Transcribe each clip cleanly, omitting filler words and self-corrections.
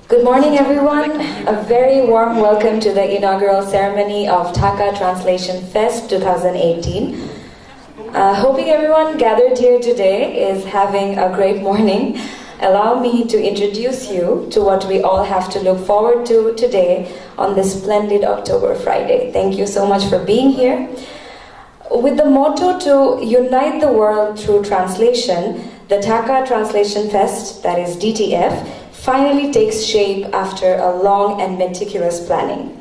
Good morning, everyone. A very warm welcome to the inaugural ceremony of Dhaka Translation Fest 2018. Hoping everyone gathered here today is having a great morning. Allow me to introduce you to what we all have to look forward to today on this splendid October Friday. Thank you so much for being here. With the motto to unite the world through translation, the Dhaka Translation Fest, that is DTF, finally takes shape after a long and meticulous planning.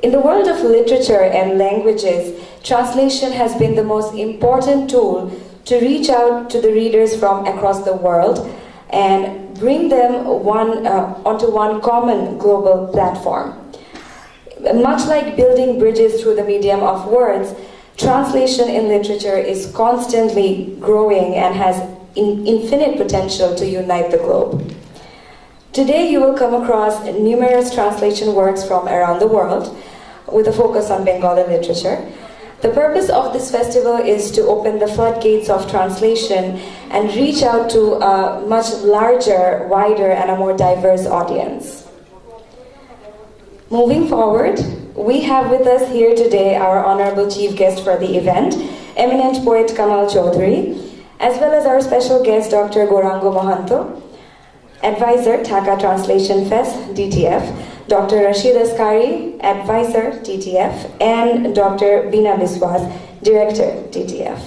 In the world of literature and languages, translation has been the most important tool to reach out to the readers from across the world and bring them onto one common global platform. Much like building bridges through the medium of words, translation in literature is constantly growing and has infinite potential to unite the globe. Today you will come across numerous translation works from around the world with a focus on Bengali literature. The purpose of this festival is to open the floodgates of translation and reach out to a much larger, wider, and a more diverse audience. Moving forward, we have with us here today our honorable chief guest for the event, eminent poet Kamal Chaudhary, as well as our special guest Dr. Gourango Mohanto, Advisor, Dhaka Translation Fest, DTF, Dr. Rashid Askari, Advisor, DTF, and Dr. Bina Biswas, Director, DTF.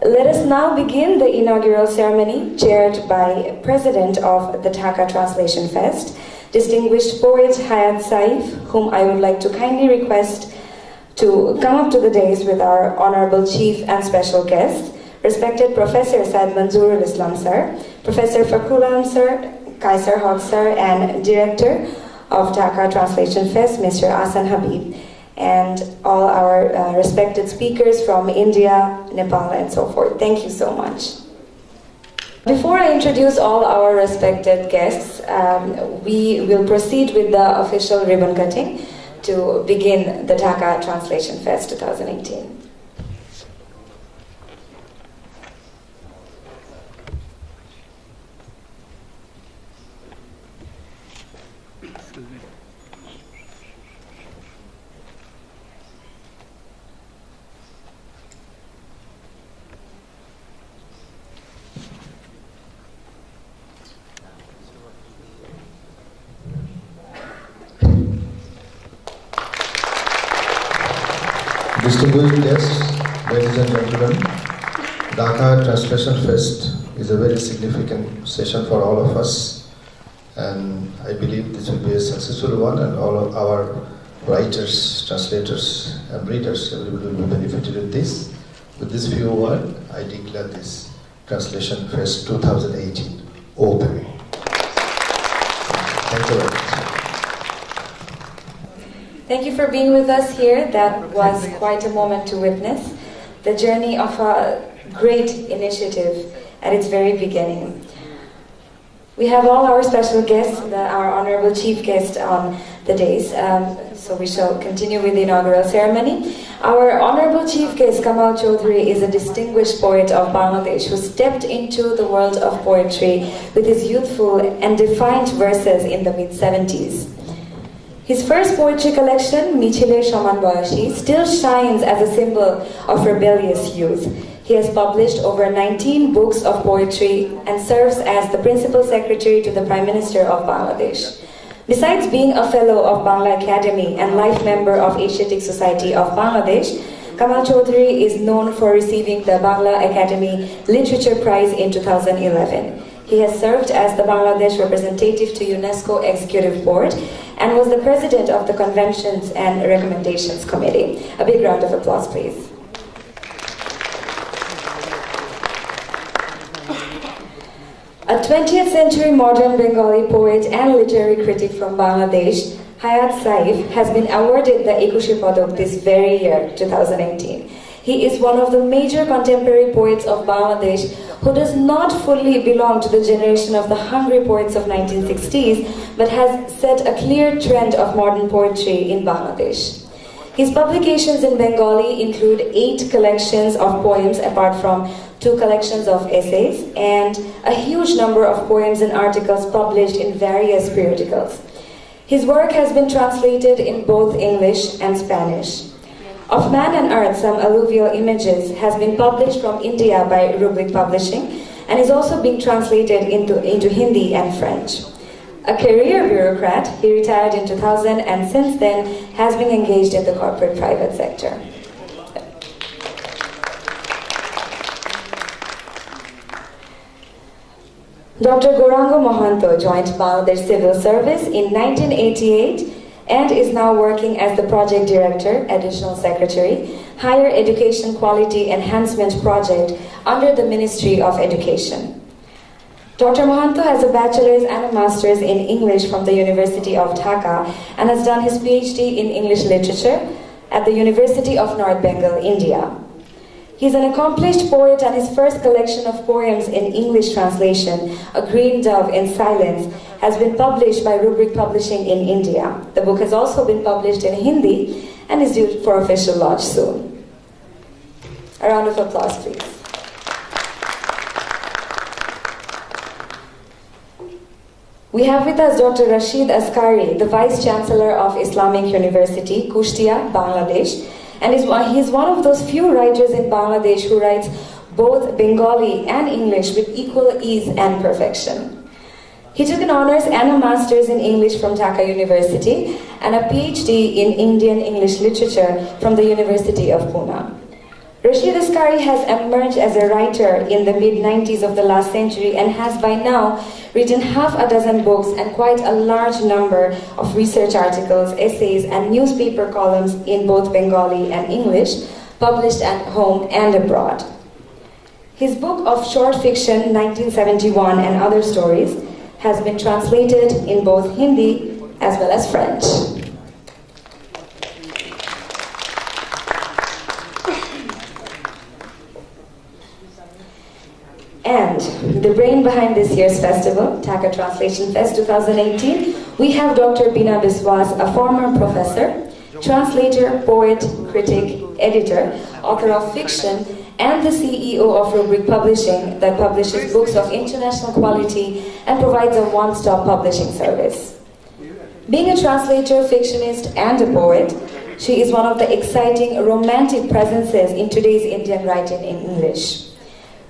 Let us now begin the inaugural ceremony, chaired by President of the Dhaka Translation Fest, distinguished poet Hayat Saif, whom I would like to kindly request to come up to the dais with our honorable chief and special guests, respected Professor Said Manzoorul Islam Sir, Professor Fakhrul Alam Sir, Kaiser Haq Sir, and Director of Dhaka Translation Fest, Mr. Ahsan Habib, and all our respected speakers from India, Nepal, and so forth. Thank you so much. Before I introduce all our respected guests, we will proceed with the official ribbon cutting to begin the Dhaka Translation Fest 2018. Distinguished guests, ladies and gentlemen, Dhaka Translation Fest is a very significant session for all of us, and I believe this will be a successful one, and all of our writers, translators, and readers, everybody will be benefited with this. With this few words, I declare this Translation Fest 2018 open. Thank you very much. Thank you for being with us here. That was quite a moment to witness the journey of a great initiative at its very beginning. We have all our special guests, our honorable chief guest on the dais, so we shall continue with the inaugural ceremony. Our honorable chief guest, Kamal Chaudhary, is a distinguished poet of Bangladesh who stepped into the world of poetry with his youthful and defiant verses in the mid-70s. His first poetry collection, Michile Shaman Boyashi, still shines as a symbol of rebellious youth. He has published over 19 books of poetry and serves as the Principal Secretary to the Prime Minister of Bangladesh. Besides being a Fellow of Bangla Academy and life member of Asiatic Society of Bangladesh, Kamal Chaudhary is known for receiving the Bangla Academy Literature Prize in 2011. He has served as the Bangladesh representative to UNESCO Executive Board and was the president of the Conventions and Recommendations Committee. A big round of applause, please. A 20th century modern Bengali poet and literary critic from Bangladesh, Hayat Saif, has been awarded the Ekushe Padak this very year, 2018. He is one of the major contemporary poets of Bangladesh who does not fully belong to the generation of the hungry poets of 1960s, but has set a clear trend of modern poetry in Bangladesh. His publications in Bengali include 8 collections of poems apart from 2 collections of essays, and a huge number of poems and articles published in various periodicals. His work has been translated in both English and Spanish. Of Man and Earth, Some Alluvial Images has been published from India by Rubric Publishing and is also being translated into Hindi and French. A career bureaucrat, he retired in 2000 and since then has been engaged in the corporate private sector. Dr. Gourango Mohanto joined Bangladesh Civil Service in 1988 and is now working as the Project Director, Additional Secretary, Higher Education Quality Enhancement Project under the Ministry of Education. Dr. Mohanto has a bachelor's and a master's in English from the University of Dhaka and has done his PhD in English Literature at the University of North Bengal, India. He's an accomplished poet and his first collection of poems in English translation, A Green Dove in Silence, has been published by Rubric Publishing in India. The book has also been published in Hindi and is due for official launch soon. A round of applause, please. We have with us Dr. Rashid Askari, the Vice Chancellor of Islamic University, Kushtia, Bangladesh, and he's one of those few writers in Bangladesh who writes both Bengali and English with equal ease and perfection. He took an honors and a master's in English from Dhaka University and a PhD in Indian English Literature from the University of Pune. Rashid Askari has emerged as a writer in the mid-90s of the last century and has by now written half a dozen books and quite a large number of research articles, essays, and newspaper columns in both Bengali and English, published at home and abroad. His book of short fiction, 1971 and Other Stories, has been translated in both Hindi as well as French. And the brain behind this year's festival, Dhaka Translation Fest 2018, we have Dr. Bina Biswas, a former professor, translator, poet, critic, editor, author of fiction, and the CEO of Rubric Publishing that publishes books of international quality and provides a one-stop publishing service. Being a translator, fictionist, and a poet, she is one of the exciting romantic presences in today's Indian writing in English.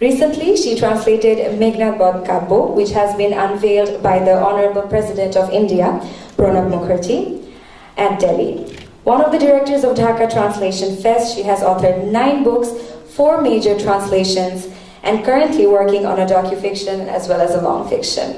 Recently, she translated Meghnad Badh Kabbo, which has been unveiled by the Honorable President of India, Pranab Mukherjee, at Delhi. One of the directors of Dhaka Translation Fest, she has authored 9 books, 4 major translations, and currently working on a docufiction as well as a long fiction.